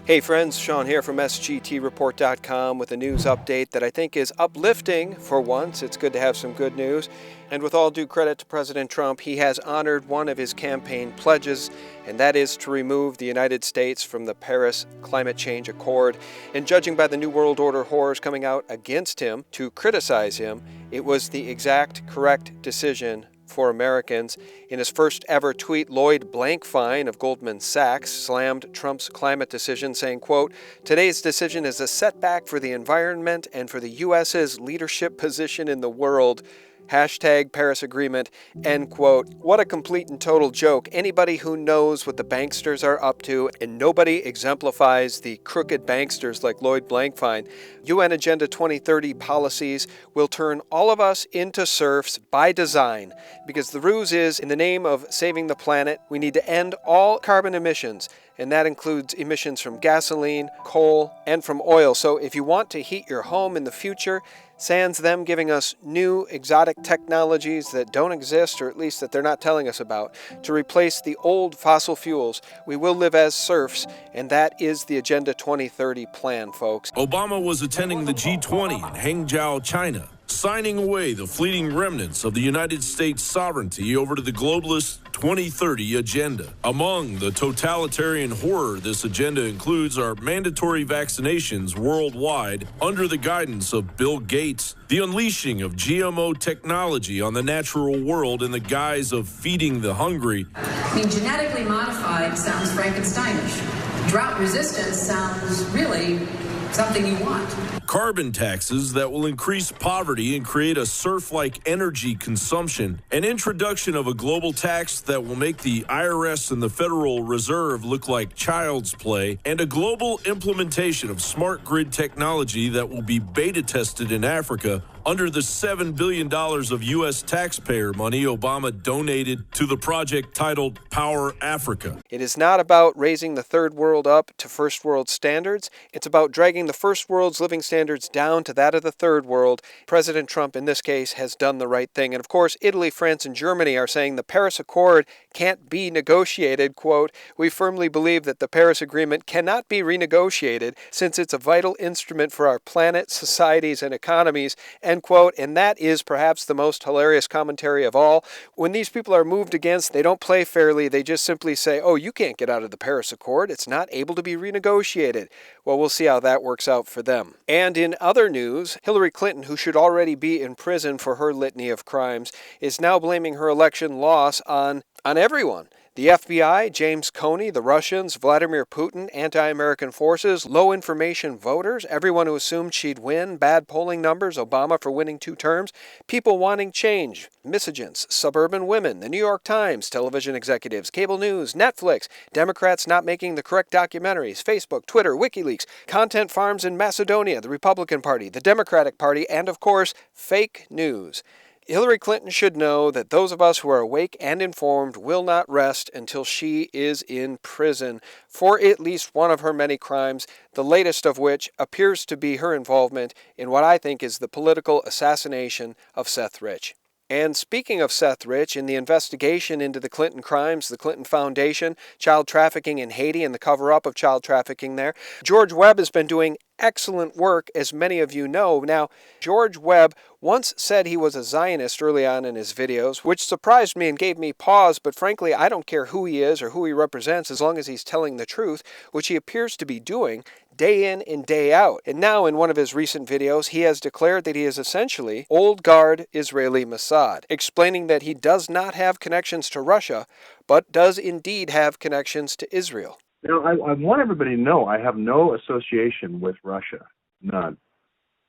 Hey friends, Sean here from SGTReport.com with a news update that I think is uplifting for once. It's good to have some good news. And with all due credit to President Trump, he has honored one of his campaign pledges, and that is to remove the United States from the Paris Climate Change Accord. And judging by the New World Order horrors coming out against him to criticize him, it was the exact correct decision for Americans. In his first ever tweet, Lloyd Blankfein of Goldman Sachs slammed Trump's climate decision, saying, quote, "Today's decision is a setback for the environment and for the U.S.'s leadership position in the world. Hashtag Paris Agreement," end quote. What a complete and total joke. Anybody who knows what the banksters are up to, and nobody exemplifies the crooked banksters like Lloyd Blankfein, UN Agenda 2030 policies will turn all of us into serfs by design, because the ruse is, in the name of saving the planet, we need to end all carbon emissions, and that includes emissions from gasoline, coal, and from oil. So if you want to heat your home in the future, sans them giving us new exotic technologies that don't exist, or at least that they're not telling us about, to replace the old fossil fuels, we will live as serfs, and that is the Agenda 2030 plan, folks. Obama was attending the G20 in Hangzhou, China, signing away the fleeting remnants of the United States sovereignty over to the globalist 2030 agenda. Among the totalitarian horror this agenda includes are mandatory vaccinations worldwide under the guidance of Bill Gates, the unleashing of GMO technology on the natural world in the guise of feeding the hungry. I mean, genetically modified sounds Frankensteinish. Drought resistance sounds really something you want. Carbon taxes that will increase poverty and create a serf-like energy consumption. An introduction of a global tax that will make the IRS and the Federal Reserve look like child's play. And a global implementation of smart grid technology that will be beta tested in Africa under the $7 billion of U.S. taxpayer money Obama donated to the project titled Power Africa. It is not about raising the third world up to first world standards. It's about dragging the first world's living standards down to that of the third world. President Trump, in this case, has done the right thing. And of course, Italy, France, and Germany are saying the Paris Accord can't be negotiated. Quote, "We firmly believe that the Paris Agreement cannot be renegotiated since it's a vital instrument for our planet, societies, and economies," end quote. And that is perhaps the most hilarious commentary of all. When these people are moved against, they don't play fairly. They just simply say, oh, you can't get out of the Paris Accord. It's not able to be renegotiated. Well, we'll see how that works out for them. And in other news, Hillary Clinton, who should already be in prison for her litany of crimes, is now blaming her election loss on everyone. The FBI, James Comey, the Russians, Vladimir Putin, anti-American forces, low information voters, everyone who assumed she'd win, bad polling numbers, Obama for winning 2 terms, people wanting change, misogynsts, suburban women, the New York Times, television executives, cable news, Netflix, Democrats not making the correct documentaries, Facebook, Twitter, WikiLeaks, content farms in Macedonia, the Republican Party, the Democratic Party, and of course, fake news. Hillary Clinton should know that those of us who are awake and informed will not rest until she is in prison for at least one of her many crimes, the latest of which appears to be her involvement in what I think is the political assassination of Seth Rich. And speaking of Seth Rich, in the investigation into the Clinton crimes, the Clinton Foundation, child trafficking in Haiti, and the cover-up of child trafficking there, George Webb has been doing excellent work, as many of you know. Now, George Webb once said he was a Zionist early on in his videos, which surprised me and gave me pause, but frankly, I don't care who he is or who he represents as long as he's telling the truth, which he appears to be doing day in and day out. And now, in one of his recent videos, he has declared that he is essentially old guard Israeli Mossad, explaining that he does not have connections to Russia, but does indeed have connections to Israel. You know, I want everybody to know I have no association with Russia, none.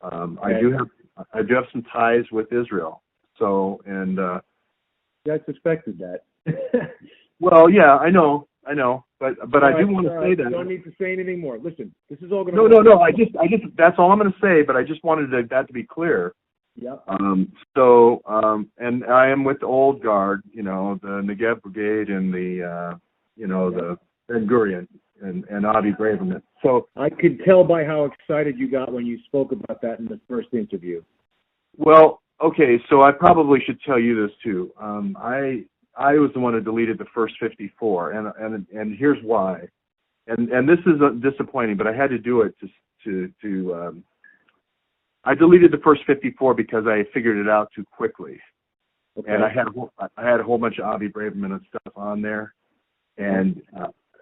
I do have some ties with Israel. So, and I suspected that. Well, yeah, I know, but I do want to say that. You don't need to say anything more. Listen, this is all going to. No. I just that's all I'm going to say. But I just wanted that to be clear. Yeah. And I am with the old guard, the Negev Brigade and the the Ben Gurion and Avi Braverman. So I could tell by how excited you got when you spoke about that in the first interview. Well, okay, so I probably should tell you this too. I was the one who deleted the first 54, and here's why. and this is disappointing, but I had to do it I deleted the first 54 because I figured it out too quickly. Okay. And I had a whole bunch of Avi Braverman and stuff on there, and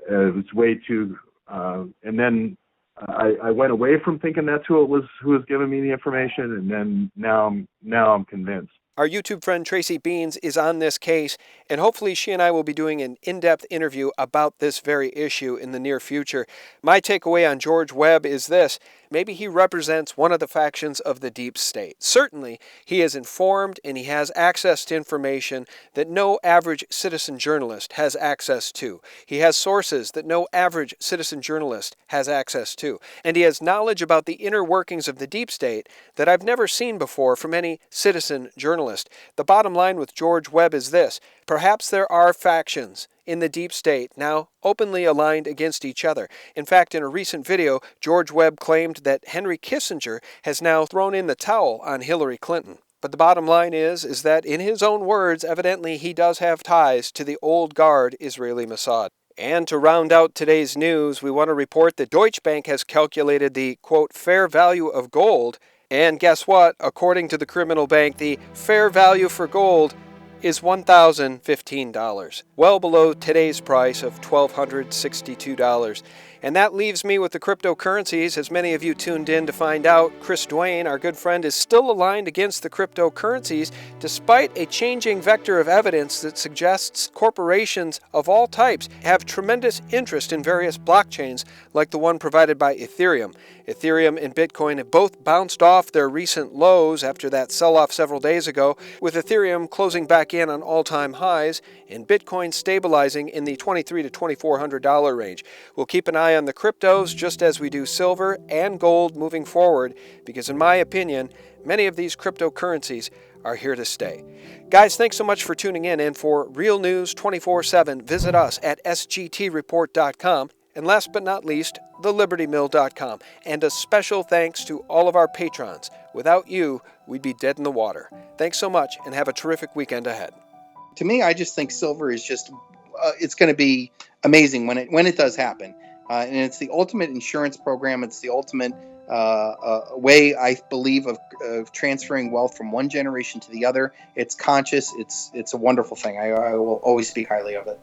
it was way too. And then I went away from thinking that's who was giving me the information, and then now I'm convinced. Our YouTube friend Tracy Beans is on this case, and hopefully she and I will be doing an in-depth interview about this very issue in the near future. My takeaway on George Webb is this: maybe he represents one of the factions of the deep state. Certainly, he is informed and he has access to information that no average citizen journalist has access to. He has sources that no average citizen journalist has access to. And he has knowledge about the inner workings of the deep state that I've never seen before from any citizen journalist. The bottom line with George Webb is this: perhaps there are factions in the deep state now openly aligned against each other. In fact, in a recent video, George Webb claimed that Henry Kissinger has now thrown in the towel on Hillary Clinton. But the bottom line is that, in his own words, evidently he does have ties to the old guard Israeli Mossad. And to round out today's news, we want to report that Deutsche Bank has calculated the, quote, fair value of gold. And guess what? According to the criminal bank, the fair value for gold is $1,015, well below today's price of $1,262. And that leaves me with the cryptocurrencies. As many of you tuned in to find out, Chris Duane, our good friend, is still aligned against the cryptocurrencies despite a changing vector of evidence that suggests corporations of all types have tremendous interest in various blockchains like the one provided by Ethereum. Ethereum and Bitcoin have both bounced off their recent lows after that sell-off several days ago, with Ethereum closing back in on all-time highs and Bitcoin stabilizing in the $2,300 to $2,400 range. We'll keep an eye on the cryptos just as we do silver and gold moving forward, because in my opinion, many of these cryptocurrencies are here to stay. Guys, thanks so much for tuning in, and for real news 24/7, visit us at sgtreport.com. And last but not least, thelibertymill.com. And a special thanks to all of our patrons. Without you, we'd be dead in the water. Thanks so much, and have a terrific weekend ahead. To me, I just think silver is just, it's going to be amazing when it does happen. And it's the ultimate insurance program. It's the ultimate way, I believe, of transferring wealth from one generation to the other. It's conscious. It's a wonderful thing. I will always speak highly of it.